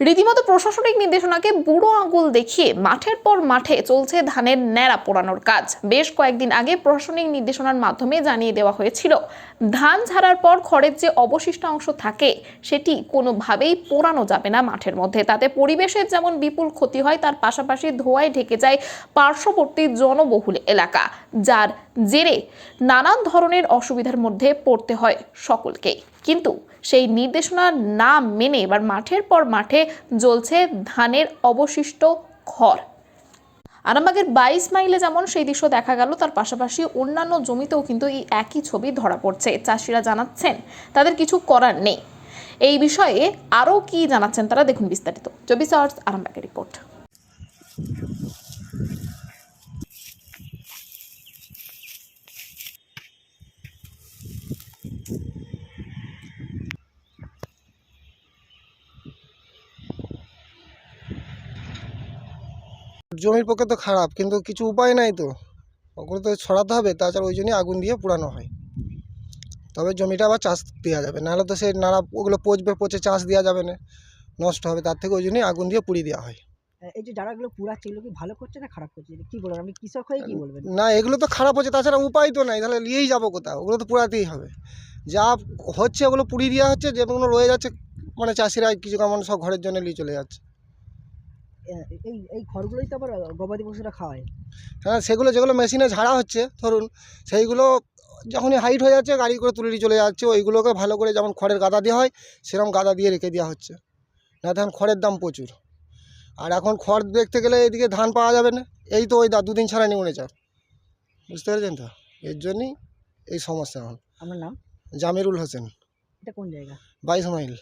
রীতিমতো প্রশাসনিক নির্দেশনাকে বুড়ো আঙুল দেখিয়ে মাঠের পর মাঠে চলছে ধানের ন্যাড়া পোড়ানোর কাজ। বেশ কয়েকদিন আগে প্রশাসনিক নির্দেশনার মাধ্যমে জানিয়ে দেওয়া হয়েছিল, ধান ঝাড়ার পর খড়ের যে অবশিষ্ট অংশ থাকে সেটি কোনোভাবেই পোড়ানো যাবে না মাঠের মধ্যে। তাতে পরিবেশের যেমন বিপুল ক্ষতি হয়, তার পাশাপাশি ধোঁয়ায় ঢেকে যায় পার্শ্ববর্তী জনবহুল এলাকা, যার জেরে নানান ধরনের অসুবিধার মধ্যে পড়তে হয় সকলকেই। কিন্তু সেই নির্দেশনা না মেনে এবার মাঠের পর মাঠে জ্বলছে ধানের অবশিষ্ট খড়। আরামবাগের 22 মাইলে যেমন সেই দৃশ্য দেখা গেল, তার পাশাপাশি অন্যান্য জমিতেও কিন্তু এই একই ছবি ধরা পড়ছে। চাষিরা জানাচ্ছেন তাদের কিছু করার নেই। এই বিষয়ে আরও কি জানাচ্ছেন তারা, দেখুন বিস্তারিত। 24 আওয়ার্স আরামবাগের রিপোর্ট। জমির পক্ষে তো খারাপ, কিন্তু কিছু উপায় নাই, তো ওগুলো তো ছড়াতে হবে। তাছাড়া ওই জন্যই আগুন দিয়ে পোড়ানো হয়, তবে জমিটা আবার চাষ দেওয়া যাবে, নাহলে তো সেই নাড়া ওগুলো পচবে, পচে চাষ দেওয়া যাবে না, নষ্ট হবে। তার থেকে ওই জন্যই আগুন দিয়ে পুড়িয়ে দেওয়া হয়। এই যে যারাগুলো পুড়াচ্ছে, এগুলো কি ভালো করছে না খারাপ করছে, কি বলবেন? আপনি কৃষক হয়ে কি বলবেন? না, এগুলো তো খারাপ হচ্ছে, তাছাড়া উপায় তো নাই, তাহলে নিয়েই যাবো কোথাও? ওগুলো তো পোড়াতেই হবে। যা হচ্ছে ওগুলো পুড়িয়ে দেওয়া হচ্ছে, যেগুলো রয়ে যাচ্ছে মানে চাষিরা কিছু কেমন সব ঘরের জন্য নিয়ে চলে যাচ্ছে। এই এই খড়গুলোই তো আবার গবাদি পশুরা খাওয়ায়। হ্যাঁ, সেগুলো যেগুলো মেশিনে ঝাড়া হচ্ছে, ধরুন সেইগুলো যখনই হাইট হয়ে যাচ্ছে গাড়ি করে তুলে নিয়ে চলে যাচ্ছে। ওইগুলোকে ভালো করে যেমন খড়ের গাদা দেওয়া হয় সেরকম গাদা দিয়ে রেখে দেওয়া হচ্ছে, না তখন খড়ের দাম প্রচুর। আর এখন খড় দেখতে গেলে এদিকে ধান পাওয়া যাবে না, এই তো ওই দুদিন ছাড়া নিউনে চাপ, বুঝতে পেরেছেন তো? এর জন্যই এই সমস্যা। এখন আমার নাম জামিরুল হোসেন, এটা কোন জায়গা? 22 মাইল।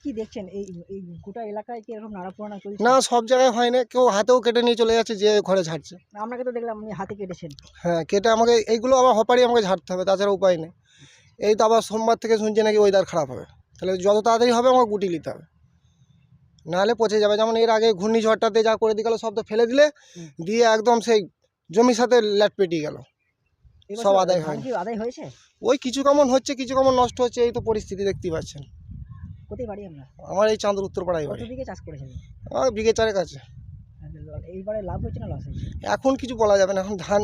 কি দেখছেন এই এই গোটা এলাকায় কি এরকম নাড়া পোড়ানো চলছে? না, সব জায়গায় হয় না, কেউ হাতেও কেটে নিয়ে চলে যাচ্ছে যে ঘরে ঝাড়ছে। আপনাকে তো দেখলাম আপনি হাতে কেটেছেন। হ্যাঁ, কেটে আমাকে এইগুলো আবার হপারি আমাকে ঝাড়তে হবে, তাছাড়া উপায় নেই। এই তো আবার সোমবার থেকে শুনছি নাকি ওয়েদার খারাপ হবে, তাহলে যত তাড়াতাড়ি হবে আমাকে গুটি নিতে হবে, নাহলে পচে যাবে। যেমন এর আগে ঘূর্ণিঝড়টাতে যা করে দিয়ে গেল, সব তো ফেলে দিলে, দিয়ে একদম সেই জমির সাথে ল্যাট পেটিয়ে গেল, সব আদায় হয়। আদায় হয়েছে? ওই কিছু কেমন হচ্ছে, কিছু কেমন নষ্ট হচ্ছে, এই তো পরিস্থিতি দেখতেই পাচ্ছেন। কোথায় বাড়ি আপনার? আমার এই চাঁদুর উত্তরপাড়ায় বাড়ি। কত বিঘে চাষ করেছেন? আমার বিঘে চারেক আছে। এইবারে লাভ হয়েছে না লস হয়েছে? এখন কিছু বলা যাবে না, এখন ধান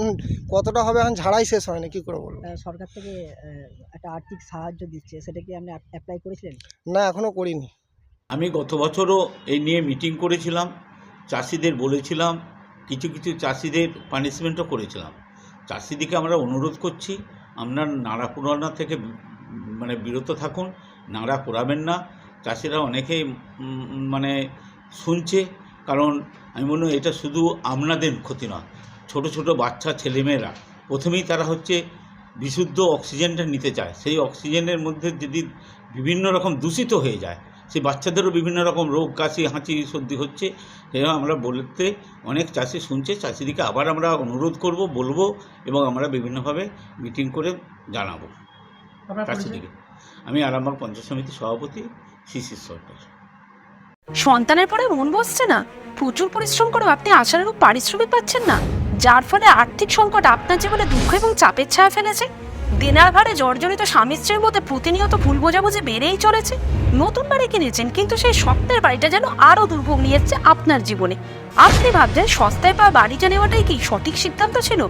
কতটা হবে এখন ঝাড়াই শেষ হয়নি, কি করে বলবো? সরকার থেকে একটা আর্থিক সাহায্য দিচ্ছে, সেটা কি আপনি অ্যাপ্লাই করেছিলেন? না, এখনও করিনি। আমি গত বছরও এই নিয়ে মিটিং করেছিলাম, চাষিদের বলেছিলাম, কিছু কিছু চাষিদের পানিশমেন্টও করেছিলাম। চাষিদিকে আমরা অনুরোধ করছি, আপনার নাড়া পোড়ানো থেকে মানে বিরত থাকুন, নাড়া পোড়াবেন না। চাষিরা অনেকেই মানে শুনছে, কারণ আমি মনে হয় এটা শুধু আপনাদের ক্ষতি নয়, ছোট ছোট বাচ্চা ছেলেমেয়েরা প্রথমেই তারা হচ্ছে বিশুদ্ধ অক্সিজেনটা নিতে চায়। সেই অক্সিজেনের মধ্যে যদি বিভিন্ন রকম দূষিত হয়ে যায়, সেই বাচ্চাদেরও বিভিন্ন রকম রোগ, কাশি, হাঁচি, সর্দি হচ্ছে। এরা আমরা বলতে অনেক চাষি শুনছে, চাষিদিকে আবার আমরা অনুরোধ করব, বলবো, এবং আমরা বিভিন্নভাবে মিটিং করে জানাবো চাষিদিকে। আমি আরামবাগ পঞ্চায়েত সমিতির সভাপতি শিশির সরকার। সন্তানের পরে মন বসছে না, প্রচুর পরিশ্রম করেও আপনি আশানুরূপ পারিশ্রমিক পাচ্ছেন না, যার ফলে আর্থিক সংকট আপনার জীবনে দুঃখ এবং চাপের ছায়া ফেলেছে। দেনার ভারে জর্জরিত স্বামী স্ত্রীর মধ্যে প্রতিনিয়ত ভুল বোঝাবুঝি বেড়েই চলেছে। নতুন বাড়ি কিনেছেন, কিন্তু সেই স্বপ্নের বাড়িটা যেন আরও দুর্ভোগ নিয়ে এসছে আপনার জীবনে। আপনি ভাবছেন সস্তায় পাওয়া বাড়িটা নেওয়াটাই কি সঠিক সিদ্ধান্ত ছিল?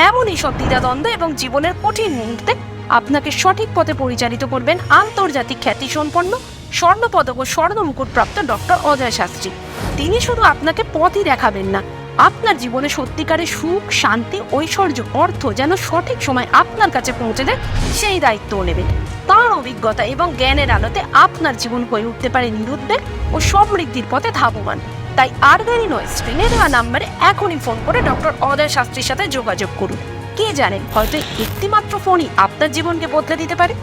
এমনই সব দ্বিধাদ্বন্দ্ব এবং জীবনের কঠিন মুহূর্তে আপনাকে সঠিক পথে পরিচালিত করবেন আন্তর্জাতিক খ্যাতিসম্পন্ন স্বর্ণপদক ও স্বর্ণ মুকুটপ্রাপ্ত ডক্টর অজয় শাস্ত্রী। তিনি শুধু আপনাকে পথই দেখাবেন না, আপনার জীবনে সত্যিকারের সুখ, শান্তি, ঐশ্বর্য, অর্থ যেন সঠিক সময় আপনার কাছে পৌঁছে দেয়, সেই দায়িত্বও নেবেন। তাঁর অভিজ্ঞতা এবং জ্ঞানের আলোতে আপনার জীবন হয়ে উঠতে পারে নিরুদ্বেগ ও সমৃদ্ধির পথে ধাবমান। তাই আর দেরি নয়, স্ক্রিনে দেওয়া নাম্বারে এখনই ফোন করে ডক্টর অজয় শাস্ত্রীর সাথে যোগাযোগ করুন। কে জানেন, হয়তো একটিমাত্র ফোনই আপনার জীবনকে বদলে দিতে পারে।